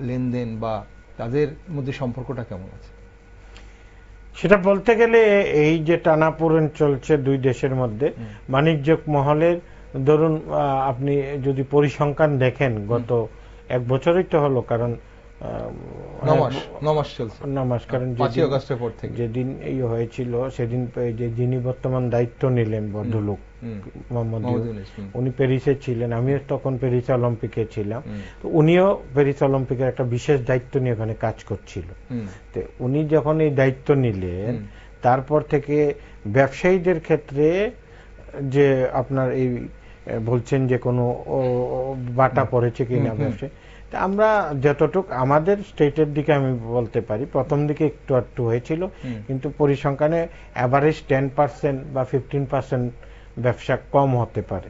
লেনদেন বা তাদের মধ্যে সম্পর্কটা কেমন আছে? সেটা বলতে গেলে এই যে টানাপোড়েন চলছে দুই দেশের মধ্যে, বাণিজ্যিক মহলের, ধরুন আপনি যদি পরিসংখ্যান দেখেন, গত এক বছরই তো হলো, কারণ 9 মাস চলছে, 9 মাস, কারণ 5 আগস্টের পর থেকে যেদিন এই হয়েছিল সেদিন যে যিনি বর্তমান দায়িত্ব নিলেন ভদ্রলোক মোহাম্মদ ইউনূস, উনি প্যারিসে ছিলেন, আমিও তখন প্যারিস অলিম্পিকে ছিলাম, তো উনিও প্যারিস অলিম্পিকের একটা বিশেষ দায়িত্ব নিয়ে ওখানে কাজ করছিল। তো উনি যখন এই দায়িত্ব নিলেন, তারপর থেকে ব্যবসায়ীদের ক্ষেত্রে যে আপনার এই বলছেন যে কোনো বাটা পড়েছে কিনা ব্যবসায়ী, আমরা যতটুক আমাদের স্টেটের দিকে আমি বলতে পারি, প্রথম দিকে একটু একটু হয়েছিল, কিন্তু পরিসংখ্যানে অ্যাভারেজ 10% বা 15% ব্যবসা কম হতে পারে,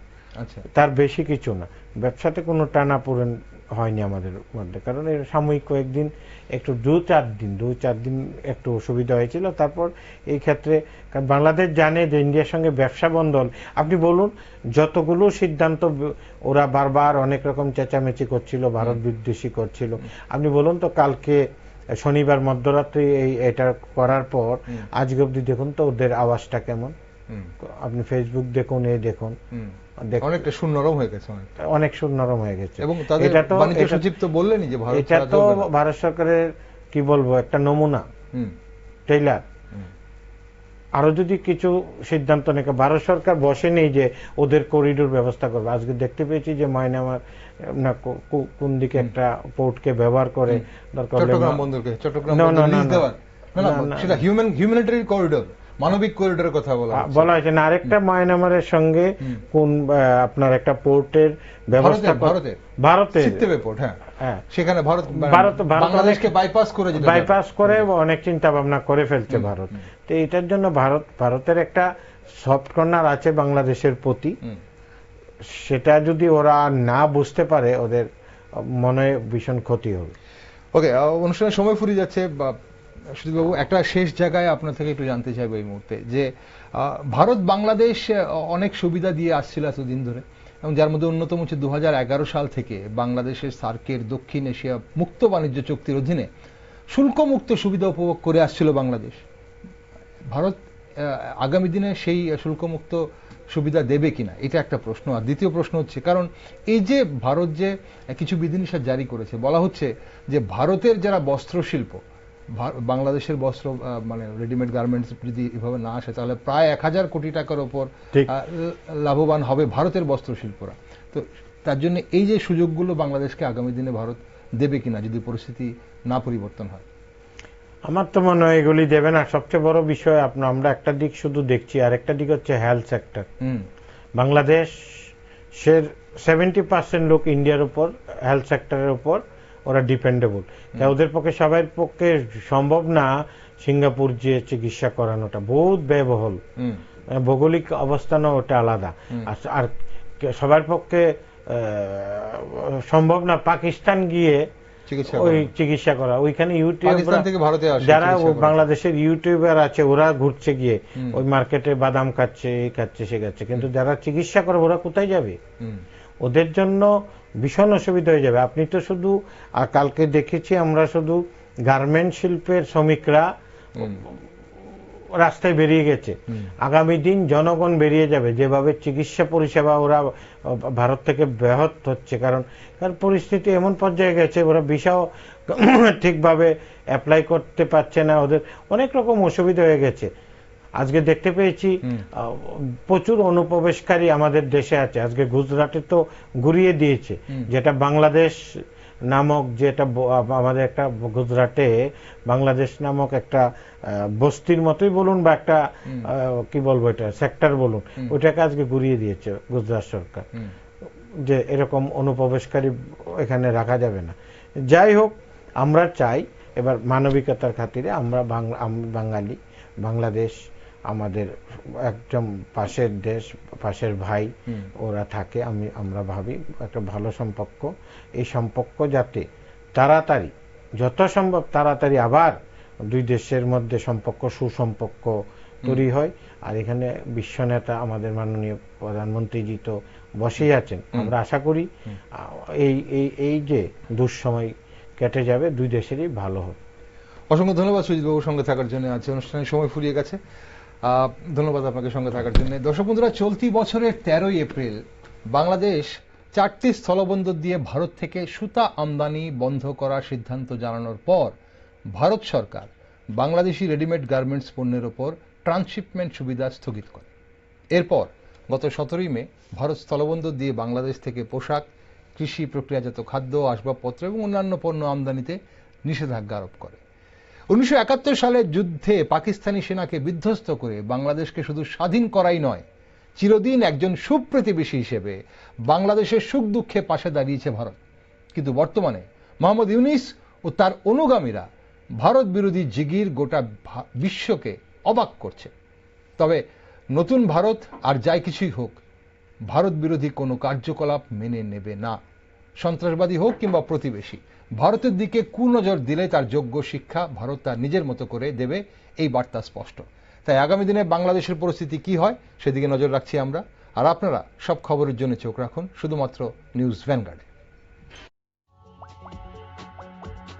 তার বেশি কিছু না। ব্যবসাতে কোনো টানাপোড়েন হয়নি আমাদের মধ্যে, কারণ এর সাময়িক কয়েকদিন একটু 2-4 দিন একটু অসুবিধা হয়েছিল। তারপর এই ক্ষেত্রে বাংলাদেশ জানে যে ইন্ডিয়ার সঙ্গে ব্যবসা বন্ধ হল, আপনি বলুন যতগুলো সিদ্ধান্ত ওরা বারবার অনেক রকম চেঁচামেচি করছিল, ভারত বিদ্বেষী করছিল, আপনি বলুন তো কালকে শনিবার মধ্যরাত্রি এটা করার পর আজকে অব্দি দেখুন তো ওদের আওয়াজটা কেমন, আপনি ফেসবুক দেখুন, এই দেখুন, অনেকটা সুনরম হয়ে গেছে, অনেক সুনরম হয়ে গেছে। এবং তাদের বাণিজ্য সচিব তো বললেনই যে এটা তো ভারত সরকারের কি বলবো একটা নমুনা ট্রেইলার। আরো যদি কিছু সিদ্ধান্ত নেই, ভারত সরকার বসে নেই যে ওদের করিডোর ব্যবস্থা করবে। আজকে দেখতে পেয়েছি যে মায়ানমার না কোন দিকে একটা পোর্টকে ব্যবহার করে, চট্টগ্রাম বন্দরকে, চট্টগ্রাম লিজ দেওয়ার, না সেটা হিউম্যানিটারিয়ান করিডোর, মানবিক করিডোরের কথা বলা হয়েছে না। আরেকটা মায়ানমারের সঙ্গে কোন আপনার একটা পোর্টের ব্যবস্থা, ভারতের সিত্তেবে পোর্ট, হ্যাঁ, সেখানে ভারত বাংলাদেশকে বাইপাস করে অনেক চিন্তা ভাবনা করে ফেলছে ভারত। তো এটার জন্য ভারতের একটা সফট কর্নার আছে বাংলাদেশের প্রতি, সেটা যদি ওরা না বুঝতে পারে ওদের মনে ভীষণ ক্ষতি হবে। ওকে, অনুষ্ঠানের সময় ফুরিয়ে যাচ্ছে। সুদীপবাবু, একটা শেষ জায়গায় আপনার থেকে একটু জানতে চাইবো এই মুহূর্তে, যে ভারত বাংলাদেশ অনেক সুবিধা দিয়ে আসছিল এতদিন ধরে, এবং যার মধ্যে অন্যতম হচ্ছে 2011 সাল থেকে বাংলাদেশের সার্কের দক্ষিণ এশিয়া মুক্ত বাণিজ্য চুক্তির অধীনে শুল্কমুক্ত সুবিধা উপভোগ করে আসছিল বাংলাদেশ। ভারত আগামী দিনে সেই শুল্কমুক্ত সুবিধা দেবে কিনা, এটা একটা প্রশ্ন। আর দ্বিতীয় প্রশ্ন হচ্ছে, কারণ এই যে ভারত যে কিছু বিধিনিষেধ জারি করেছে, বলা হচ্ছে যে ভারতের যারা বস্ত্র শিল্প, বাংলাদেশের বস্ত্র মানে রেডিমেড গার্মেন্টস যদি এভাবে না আসে, তাহলে প্রায় 1000 কোটি টাকার উপর লাভবান হবে ভারতের বস্ত্র শিল্পরা। তো তার জন্য এই যে সুযোগগুলো বাংলাদেশকে আগামী দিনে ভারত দেবে কিনা যদি পরিস্থিতি না পরিবর্তন হয়? আমার তো মনে হয় এগুলি দেবে না। সবচেয়ে বড় বিষয় আমরা একটা দিক শুধু দেখছি, আর একটা দিক হচ্ছে হেলথ সেক্টর। বাংলাদেশের 70% লোক ইন্ডিয়ার উপর, হেলথ সেক্টরের উপর ওরা ডিপেন্ডেবল। ওদের পক্ষে সবার পক্ষে সম্ভব না সিঙ্গাপুর যে চিকিৎসা করানোটা, বহুত ব্যয়বহুল, ভৌগোলিক অবস্থানও ওটা আলাদা। আর সবার পক্ষে সম্ভব না পাকিস্তান গিয়ে ওই চিকিৎসা করা। ওইখানে যারা বাংলাদেশের ইউটিউবার আছে ওরা ঘুরছে গিয়ে ওই মার্কেটে বাদাম খাচ্ছে, এই খাচ্ছে, সে খাচ্ছে, কিন্তু যারা চিকিৎসা করে ওরা কোথায় যাবে? ওদের জন্য ভীষণ অসুবিধা হয়ে যাবে। আপনি তো শুধু কালকে দেখেছি আমরা শুধু গার্মেন্ট শিল্পের শ্রমিকরা রাস্তায় বেরিয়ে গেছে, আগামী দিন জনগণ বেরিয়ে যাবে। যেভাবে চিকিৎসা পরিষেবা ওরা ভারত থেকে ব্যাহত হচ্ছে, কারণ পরিস্থিতি এমন পর্যায়ে গেছে, ওরা ভিসাও ঠিকভাবে অ্যাপ্লাই করতে পারছে না, ওদের অনেক রকম অসুবিধা হয়ে গেছে। আজকে দেখতে পেয়েছি প্রচুর অনুপ্রবেশকারী আমাদের দেশে আছে। আজকে গুজরাটে তো ঘুরিয়ে দিয়েছে, যেটা বাংলাদেশ নামক, যেটা আমাদের একটা গুজরাটে বাংলাদেশ নামক একটা বস্তির মতোই বলুন বা একটা কি বলবো, এটা সেক্টর বলুন, ওইটাকে আজকে ঘুরিয়ে দিয়েছে গুজরাট সরকার, যে এরকম অনুপ্রবেশকারী এখানে রাখা যাবে না। যাই হোক, আমরা চাই এবার মানবিকতার খাতিরে আমরা বাঙালি, বাংলাদেশ আমাদের একদম পাশের দেশ, পাশের ভাই ওরা থাকে, আমরা ভাবি একটা ভালো সম্পর্ক, এই সম্পর্ক যাতে তাড়াতাড়ি, যত সম্ভব তাড়াতাড়ি আবার দুই দেশের মধ্যে সম্পর্ক, সুসম্পর্ক তৈরি হয়। আর এখানে বিশ্ব নেতা আমাদের মাননীয় প্রধানমন্ত্রীজি তো বসেই আছেন, আমরা আশা করি এই যে দুঃসময় কেটে যাবে, দুই দেশেরই ভালো হবে। অসংখ্য ধন্যবাদ সুজিত বাবুর সঙ্গে থাকার জন্য। আজকে অনুষ্ঠানের সময় ফুরিয়ে গেছে, ধন্যবাদ আপনাকে সঙ্গে থাকার জন্য। দর্শক বন্ধুরা, চলতি বছরের 13ই এপ্রিল বাংলাদেশ 4টি স্থলবন্দর দিয়ে ভারত থেকে সুতা আমদানি বন্ধ করার সিদ্ধান্ত জানানোর পর ভারত সরকার বাংলাদেশি রেডিমেড গার্মেন্টস পণ্যের ওপর ট্রান্সশিপমেন্ট সুবিধা স্থগিত করে। এরপর গত 17ই মে ভারত স্থলবন্দর দিয়ে বাংলাদেশ থেকে পোশাক, কৃষি প্রক্রিয়াজাত খাদ্য, আসবাবপত্র এবং অন্যান্য পণ্য আমদানিতে নিষেধাজ্ঞা আরোপ করে। 1971 সালের যুদ্ধে পাকিস্তানি সেনাকে বিধ্বস্ত করে বাংলাদেশকে শুধু স্বাধীন করাই নয়, চিরদিন একজন সুপ্রতিবেশী হিসেবে বাংলাদেশের সুখ দুঃখে পাশে দাঁড়িয়েছে ভারত। কিন্তু বর্তমানে মোহাম্মদ ইউনূস ও তার অনুগামীরা ভারত বিরোধী জিগির গোটা বিশ্বকে অবাক করছে। তবে নতুন ভারত আর যাই কিছুই হোক, ভারত বিরোধী কোনো কার্যকলাপ মেনে নেবে না। সন্ত্রাসবাদী হোক কিংবা প্রতিবেশী, ভারতের দিকে কুনজর দিলে তার যোগ্য শিক্ষা ভারত তার নিজের মতো করে দেবে, এই বার্তা স্পষ্ট। তাই আগামী দিনে বাংলাদেশের পরিস্থিতি কি হয় সেদিকে নজর রাখছি আমরা। আর আপনারা সব খবরের জন্য চোখ রাখুন শুধুমাত্র নিউজ ভ্যানগার্ডে।